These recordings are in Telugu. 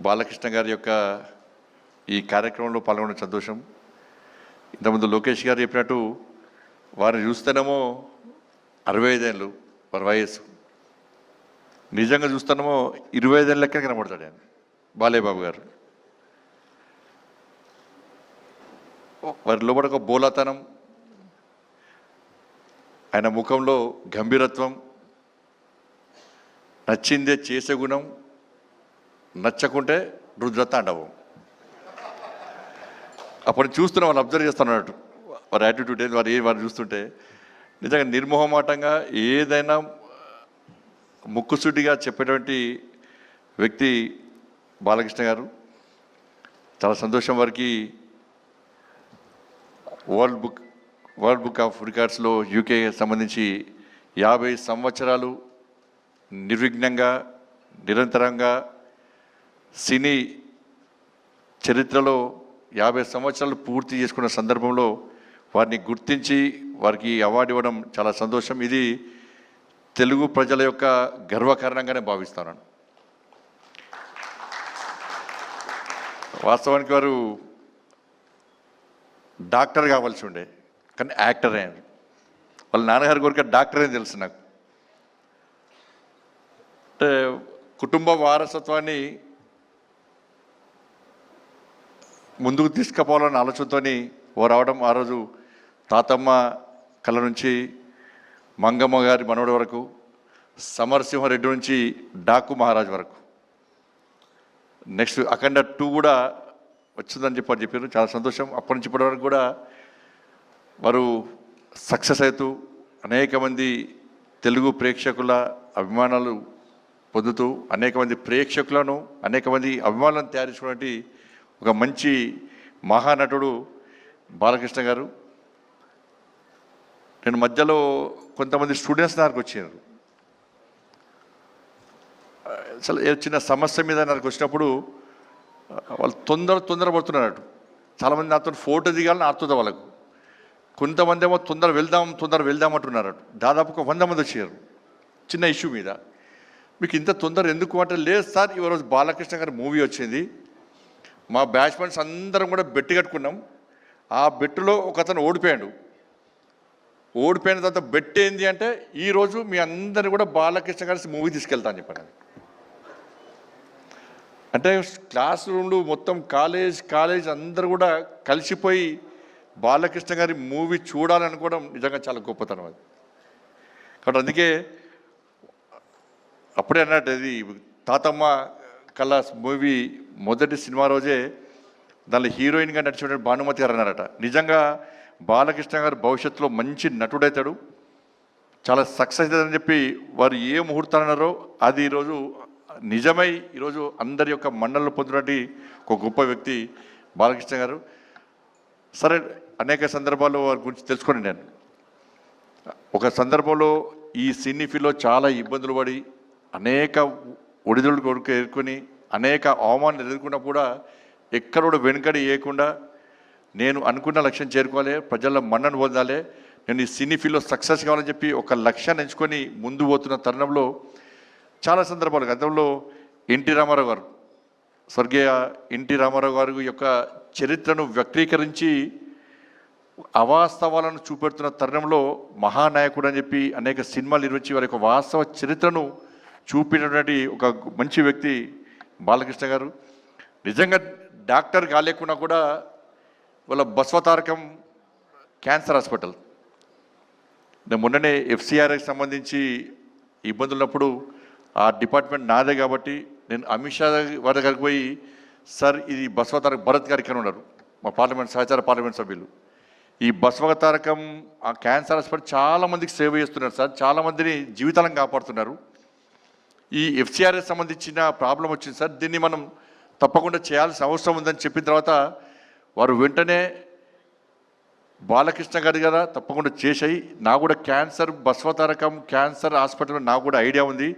బాలకృష్ణ గారి యొక్క ఈ కార్యక్రమంలో పాల్గొనడం సంతోషం. ఇంతకుముందు లోకేష్ గారు చెప్పినట్టు వారిని చూస్తేనేమో 65 ఏళ్ళు వారి వయస్సు, నిజంగా చూస్తేనేమో 25 ఏళ్ళ లెక్కన కనబడతాడు ఆయన బాలయ్య బాబు గారు. వారి లోపల ఒక బోలాతనం, ఆయన ముఖంలో గంభీరత్వం, నచ్చిందే చేసే గుణం, నచ్చకుంటే రుద్రతాండవం. అప్పుడు చూస్తున్నా వాళ్ళు అబ్జర్వ్ చేస్తున్నట్టు వారి యాటిట్యూడ్ ఏది వారు చూస్తుంటే నిజంగా నిర్మోహమాటంగా ఏదైనా ముక్కుసూటిగా చెప్పేటువంటి వ్యక్తి బాలకృష్ణ గారు. చాలా సంతోషం. వారికి వరల్డ్ బుక్ ఆఫ్ రికార్డ్స్లో యూకే సంబంధించి 50 సంవత్సరాలు నిర్విఘ్నంగా నిరంతరంగా సినీ చరిత్రలో 50 సంవత్సరాలు పూర్తి చేసుకున్న సందర్భంలో వారిని గుర్తించి వారికి అవార్డు ఇవ్వడం చాలా సంతోషం. ఇది తెలుగు ప్రజల యొక్క గర్వకారణంగానే భావిస్తాను. వాస్తవానికి వారు డాక్టర్ కావాల్సి ఉండే, కానీ యాక్టర్ అయ్యారు. వాళ్ళ నాన్నగారి కోరిక డాక్టర్ అని తెలుసు నాకు. అంటే కుటుంబ వారసత్వాన్ని ముందుకు తీసుకుపోవాలన్న ఆలోచనతో ఓ రావడం. ఆ రోజు తాతమ్మ కళ నుంచి మంగమ్మ గారి మనవడి వరకు, సమరసింహారెడ్డి నుంచి డాకు మహారాజ్ వరకు, నెక్స్ట్ అఖండ 2 కూడా వచ్చిందని చెప్పారు. చాలా సంతోషం. అప్పటి నుంచి ఇప్పటి వరకు కూడా వారు సక్సెస్ అవుతూ అనేక మంది తెలుగు ప్రేక్షకుల అభిమానాలు పొందుతూ అనేక మంది ప్రేక్షకులను అనేక మంది అభిమానులను తయారు చేసుకున్నటువంటి ఒక మంచి మహానటుడు బాలకృష్ణ గారు. నేను మధ్యలో కొంతమంది స్టూడెంట్స్ నాకు వచ్చారు. అసలు చిన్న సమస్య మీద నాకు వచ్చినప్పుడు వాళ్ళు తొందర పడుతున్నారు. చాలామంది నాతో ఫోటో దిగాలని ఆర్తుద వాళ్ళకు. కొంతమంది ఏమో తొందర వెళ్దాం అంటున్నారు. దాదాపు ఒక 100 మంది వచ్చారు చిన్న ఇష్యూ మీద. మీకు ఇంత తొందర ఎందుకు అంటే, లేదు సార్ ఈరోజు బాలకృష్ణ గారి మూవీ వచ్చింది, మా బ్యాచ్మెంట్స్ అందరం కూడా బెట్టు కట్టుకున్నాం, ఆ బెట్టులో ఒక అతను ఓడిపోయాడు. ఓడిపోయిన తర్వాత బెట్ ఏంది అంటే, ఈరోజు మీ అందరిని కూడా బాలకృష్ణ గారి మూవీ తీసుకెళ్తా అని చెప్పాను. అంటే క్లాస్ రూమ్లు మొత్తం కాలేజ్ అందరూ కూడా కలిసిపోయి బాలకృష్ణ గారి మూవీ చూడాలనుకోవడం నిజంగా చాలా గొప్పతనం అది. కాబట్టి అందుకే అప్పుడే అన్నట్టు ఇది తాతమ్మ కళ మూవీ మొదటి సినిమా రోజే దానిలో హీరోయిన్గా నడిచిన భానుమతి గారు అన్నారట. నిజంగా బాలకృష్ణ గారు భవిష్యత్తులో మంచి నటుడవుతాడు, చాలా సక్సెస్ అవుతాడని చెప్పి వారు ఏ ముహూర్తాలు అన్నారో అది ఈరోజు నిజమై ఈరోజు అందరి యొక్క మన్నలు పొందినటువంటి ఒక గొప్ప వ్యక్తి బాలకృష్ణ గారు. సరే, అనేక సందర్భాల్లో వారి గురించి తెలుసుకొని నేను ఒక సందర్భంలో ఈ సినీ ఫీల్డ్లో చాలా ఇబ్బందులు పడి అనేక ఒడిదుడులు కొడుకు ఎదుర్కొని అనేక అవమానాలు ఎదుర్కొన్నా కూడా ఎక్కడ కూడా వెనుకడి వేయకుండా నేను అనుకున్న లక్ష్యం చేరుకోవాలి, ప్రజల మన్నను పొందాలి, నేను ఈ సినీ ఫీల్డ్లో సక్సెస్ కావాలని చెప్పి ఒక లక్ష్యాన్ని ఎంచుకొని ముందు పోతున్న తరుణంలో చాలా సందర్భాలు గతంలో ఎన్టీ రామారావు గారు, స్వర్గీయ ఎన్టీ రామారావు గారి యొక్క చరిత్రను వ్యక్తీకరించి అవాస్తవాలను చూపెడుతున్న తరుణంలో మహానాయకుడు అని చెప్పి అనేక సినిమాలు నిర్మించి వారి యొక్క వాస్తవ చరిత్రను చూపినటువంటి ఒక మంచి వ్యక్తి బాలకృష్ణ గారు. నిజంగా డాక్టర్ కాలేకున్నా కూడా వాళ్ళ బసవతారకం క్యాన్సర్ హాస్పిటల్, మొన్ననే FCRకి సంబంధించి ఇబ్బందులు ఉన్నప్పుడు ఆ డిపార్ట్మెంట్ నాదే కాబట్టి నేను అమిత్ షా వారి దగ్గరికి పోయి, సార్ ఇది బసవతారకం, భరత్ గారు ఇక్కడ ఉన్నారు మా సహచార పార్లమెంట్ సభ్యులు, ఈ బసవతారకం ఆ క్యాన్సర్ హాస్పిటల్ చాలామందికి సేవ చేస్తున్నారు సార్, చాలామందిని జీవితాలను కాపాడుతున్నారు, ఈ FCRకి సంబంధించిన ప్రాబ్లం వచ్చింది సార్, దీన్ని మనం తప్పకుండా చేయాల్సిన అవసరం ఉందని చెప్పిన తర్వాత వారు వెంటనే బాలకృష్ణ గారి కదా తప్పకుండా చేసాయి, నాకు కూడా బసవతారకం క్యాన్సర్ హాస్పిటల్ నాకు కూడా ఐడియా ఉంది,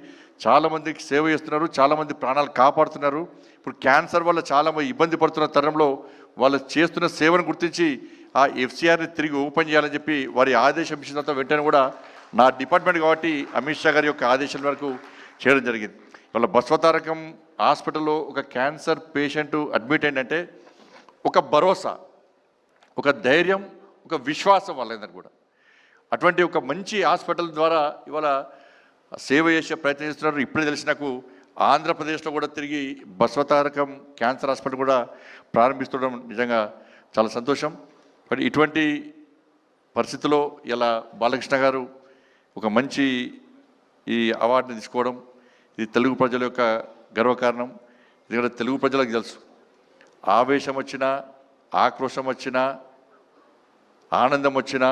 చాలామందికి సేవ చేస్తున్నారు, చాలామంది ప్రాణాలు కాపాడుతున్నారు, ఇప్పుడు క్యాన్సర్ వల్ల చాలామంది ఇబ్బంది పడుతున్న తరుణంలో వాళ్ళు చేస్తున్న సేవను గుర్తించి ఆ FCRని తిరిగి ఓపెన్ చేయాలని చెప్పి వారి ఆదేశం ఇచ్చిన తర్వాత వెంటనే కూడా నా డిపార్ట్మెంట్ కాబట్టి అమిత్ షా గారి యొక్క ఆదేశాల వరకు చేయడం జరిగింది. వాళ్ళ బస్వతారకం హాస్పిటల్లో ఒక క్యాన్సర్ పేషెంట్ అడ్మిట్ అయిందంటే ఒక భరోసా, ఒక ధైర్యం, ఒక విశ్వాసం వాళ్ళందరూ కూడా. అటువంటి ఒక మంచి హాస్పిటల్ ద్వారా ఇవాళ సేవ చేసే ప్రయత్నం చేస్తున్నారు. ఇప్పుడే తెలిసి నాకు ఆంధ్రప్రదేశ్లో కూడా తిరిగి బస్వతారకం క్యాన్సర్ హాస్పిటల్ కూడా ప్రారంభిస్తుండడం నిజంగా చాలా సంతోషం. బట్ ఇటువంటి పరిస్థితుల్లో ఇలా బాలకృష్ణ గారు ఒక మంచి ఈ అవార్డుని తీసుకోవడం ఇది తెలుగు ప్రజల యొక్క గర్వకారణం. ఎందుకంటే తెలుగు ప్రజలకు తెలుసు, ఆవేశం వచ్చినా, ఆక్రోశం వచ్చినా, ఆనందం వచ్చినా,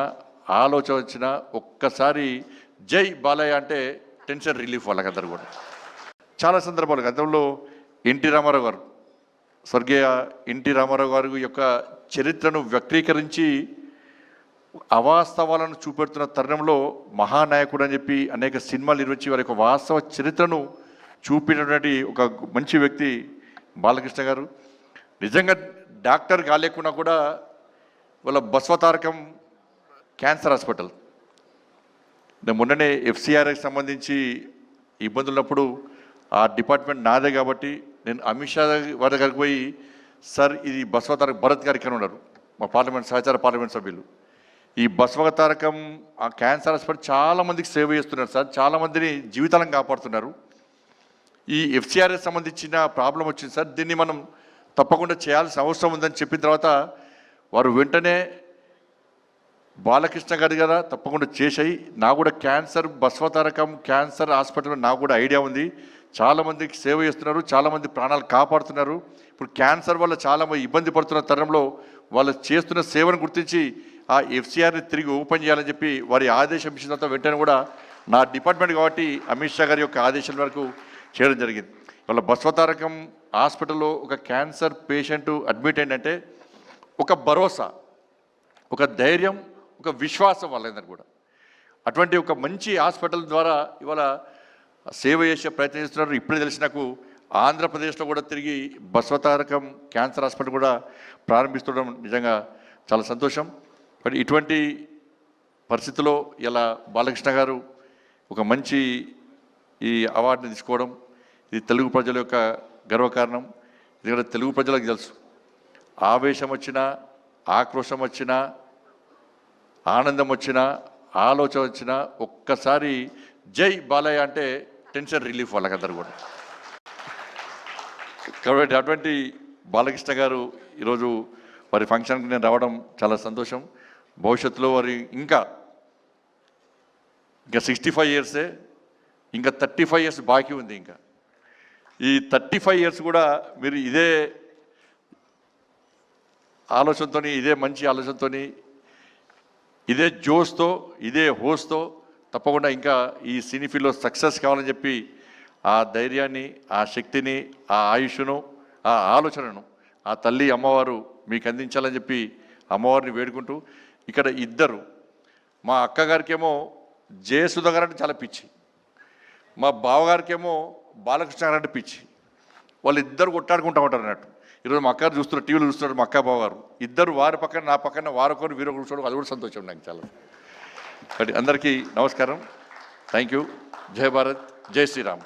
ఆలోచన వచ్చినా ఒక్కసారి జై బాలయ్య అంటే టెన్షన్ రిలీఫ్ వాళ్ళకందరూ కూడా. చాలా సందర్భాలు గతంలో ఎన్టీ రామారావు గారు, స్వర్గీయ ఎన్టీ రామారావు గారి యొక్క చరిత్రను వ్యక్తీకరించి అవాస్తవాలను చూపెడుతున్న తరుణంలో మహానాయకుడు అని చెప్పి అనేక సినిమాలు నిర్మించి వారి యొక్క వాస్తవ చరిత్రను చూపినటువంటి ఒక మంచి వ్యక్తి బాలకృష్ణ గారు. నిజంగా డాక్టర్ కాలేకున్నా కూడా వాళ్ళ బస్వతారకం క్యాన్సర్ హాస్పిటల్ నేను మొన్ననే FCRకి సంబంధించి ఇబ్బందులు ఉన్నప్పుడు ఆ డిపార్ట్మెంట్ నాదే కాబట్టి నేను అమిత్ షా వారి దగ్గరికి పోయి, సార్ ఇది బస్వతారకం, భరత్ గారు ఇక్కడ ఉన్నారు మా పార్లమెంట్ సహచార పార్లమెంట్ సభ్యులు, ఈ బస్వతారకం ఆ క్యాన్సర్ హాస్పిటల్ చాలామందికి సేవ చేస్తున్నారు సార్, చాలామందిని జీవితాలను కాపాడుతున్నారు. ఈ FCRకి సంబంధించిన ప్రాబ్లం వచ్చింది సార్, దీన్ని మనం తప్పకుండా చేయాల్సిన అవసరం ఉందని చెప్పిన తర్వాత వారు వెంటనే బాలకృష్ణ గారి కదా తప్పకుండా చేసాయి. నాకు కూడా క్యాన్సర్ బస్వతారకం క్యాన్సర్ హాస్పిటల్లో నాకు కూడా ఐడియా ఉంది, చాలామందికి సేవ చేస్తున్నారు, చాలామంది ప్రాణాలు కాపాడుతున్నారు. ఇప్పుడు క్యాన్సర్ వల్ల చాలామంది ఇబ్బంది పడుతున్న తరుణంలో వాళ్ళు చేస్తున్న సేవను గుర్తించి ఆ FCRని తిరిగి ఓపెన్ చేయాలని చెప్పి వారి ఆదేశం ఇచ్చిన తర్వాత వెంటనే కూడా నా డిపార్ట్మెంట్ కాబట్టి అమిత్ షా గారి యొక్క ఆదేశాల వరకు చేయడం జరిగింది. వాళ్ళ బస్వతారకం హాస్పిటల్లో ఒక క్యాన్సర్ పేషెంట్ అడ్మిట్ అయిందంటే ఒక భరోసా, ఒక ధైర్యం, ఒక విశ్వాసం వాళ్ళందరూ కూడా. అటువంటి ఒక మంచి హాస్పిటల్ ద్వారా ఇవాళ సేవ చేసే ప్రయత్నం చేస్తున్నారు. ఇప్పుడే తెలిసి నాకు ఆంధ్రప్రదేశ్లో కూడా తిరిగి బస్వతారకం క్యాన్సర్ హాస్పిటల్ కూడా ప్రారంభిస్తుండడం నిజంగా చాలా సంతోషం. బట్ ఇటువంటి పరిస్థితుల్లో ఇలా బాలకృష్ణ గారు ఒక మంచి ఈ అవార్డుని తీసుకోవడం ఇది తెలుగు ప్రజల యొక్క గర్వకారణం. ఎందుకంటే తెలుగు ప్రజలకు తెలుసు, ఆవేశం వచ్చినా, ఆక్రోశం వచ్చినా, ఆనందం వచ్చినా, ఆలోచన వచ్చినా ఒక్కసారి జై బాలయ్య అంటే టెన్షన్ రిలీఫ్ వాళ్ళకందరూ కూడా. కాబట్టి అటువంటి బాలకృష్ణ గారు ఈరోజు వారి ఫంక్షన్కి నేను రావడం చాలా సంతోషం. భవిష్యత్తులో వారి ఇంకా 65 ఇయర్సే, ఇంకా 35 ఇయర్స్ బాకీ ఉంది. ఇంకా ఈ 35 ఇయర్స్ కూడా మీరు ఇదే ఆలోచనతో, ఇదే మంచి ఆలోచనతో, ఇదే జోష్తో, ఇదే హోస్తో తప్పకుండా ఇంకా ఈ సినీ ఫీల్డ్లో సక్సెస్ కావాలని చెప్పి ఆ ధైర్యాన్ని, ఆ శక్తిని, ఆ ఆయుష్ను, ఆ ఆలోచనను ఆ తల్లి అమ్మవారు మీకు అందించాలని చెప్పి అమ్మవారిని వేడుకుంటూ, ఇక్కడ ఇద్దరు, మా అక్కగారికేమో జయసుధ గారు అంటే చాలా పిచ్చి, మా బావగారికేమో బాలకృష్ణ గారు అంటే పిచ్చి. వాళ్ళిద్దరు కొట్టాడుకుంటూ ఉంటారు అన్నట్టు. ఈరోజు మా అక్కగారు చూస్తున్నారు, టీవీలో చూస్తున్నారు, మా అక్క బావగారు ఇద్దరు వారి పక్కన నా పక్కన వారొకరు వీరొకరు చూడడం అది కూడా సంతోషం నాకు చాలా. అందరికీ నమస్కారం. Thank you. జై భారత్, జై శ్రీరామ్.